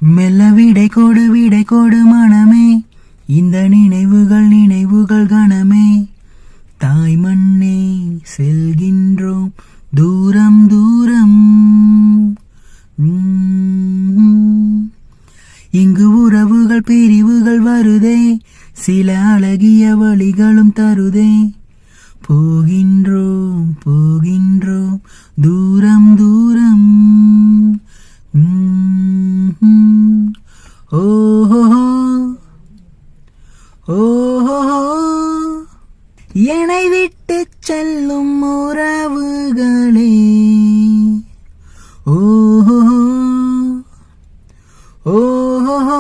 மெல்ல விடை கொடு மனமே, இந்த நினைவுகள் நினைவுகள் கணமே. தாய் மண்ணே செல்கின்றோம் தூரம் தூரம். இங்கு உறவுகள் பிரிவுகள் வருதே, சில அழகிய வழிகளும் தருதே. போகின்றோம் போகின்றோம் தூரம் தூரம். ஓஹோ ஓஹோ, என்னை விட்டு செல்லும் உறவுகளே. ஓஹோ ஓஹோ,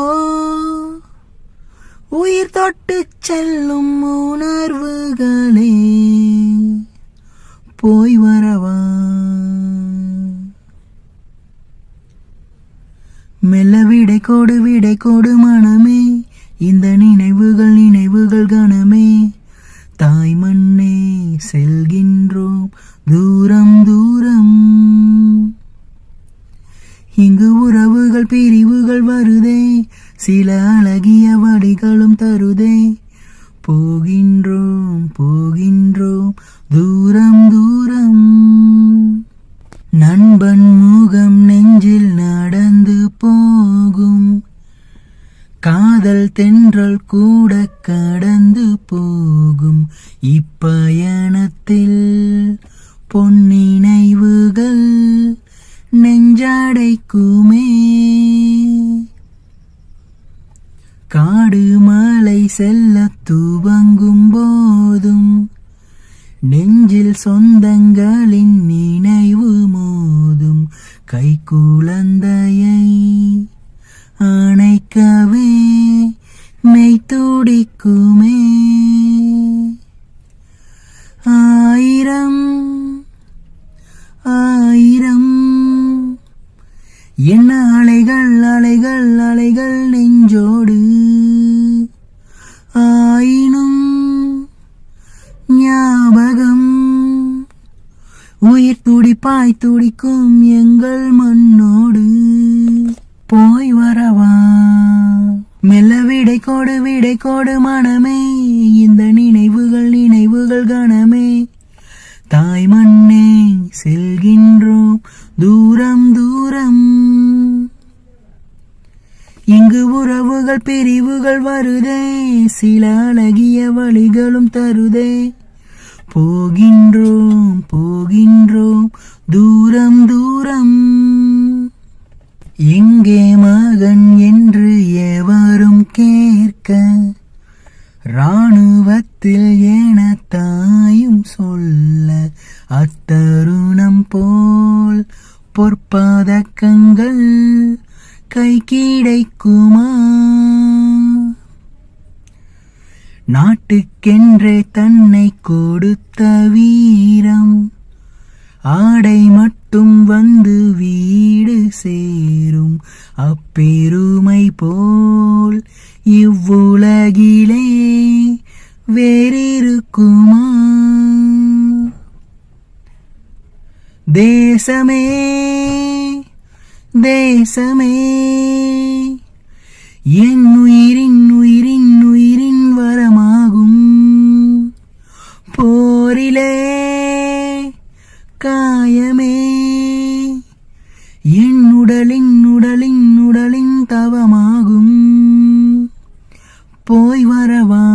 உயிர் தொட்டு செல்லும் உணர்வுகளே. போய் வரவா மெல்ல விடை கொடு மனமே, இந்த நினைவுகள் நினைவுகள் கணமே. தாய் மண்ணே செல்கின்றோம் தூரம் தூரம். இங்கு உறவுகள் பிரிவுகள் வருதே, சில அழகிய வழிகளும் தருதே. போகின்றோம் போகின்றோம் தூரம் தூரம். நண்பன் முகம் நெஞ்சில் நடந்து போகும், காதல் தென்றல் கூட கடந்து போகும். இப்பயணத்தில் பொன்னினைவுகள் நெஞ்சடைக்குமே. காடு மலை செல்ல துவங்கும் போதும், நெஞ்சில் சொந்தங்களின் நினைவு மோதும். கைக்குழந்தையை அணைக்கவே மெய் துடிக்குமே. ஆயிரம் ஆயிரம் என்ன அலைகள் அலைகள் அலைகள் நெஞ்சோடு. ஆயினும் ஞாபகம் உயிர் துடிப்பாய் துடிக்கும் எங்கள் மண்ணோடு. போய் வரவா மெல்ல விடை கொடு மனமே, இந்த நினைவுகள் நினைவுகள் கணமே. தாய் மண்ணே செல்கின்றோம் தூரம் தூரம். இங்கு உறவுகள் பிரிவுகள் வருதே, சில அழகிய வழிகளும் தருதே. போகின்றோம் போகின்றோம் தூரம் தூரம். எங்கே மகன் என்று எவரும் கேட்க, இராணுவத்தில் என தாயும் சொல்ல. அத்தருணம் போல் பொற்பதக்கங்கள் கை கிடைக்குமா? நாட்டுக்கென்றே தன்னை கொடுத்த வீரம், ஆடை மட்டும் வந்து வீடு சேரும். அப்பெருமை போல் இவ்வுலகிலே வேறிருக்குமா? தேசமே தேசமே, என் உயிரின் உயிரின் உயிரின் வரமாகும். போரிலே காயமே, என் உடலின் உடலின் உடலின் தவமாகும். போய் வரவா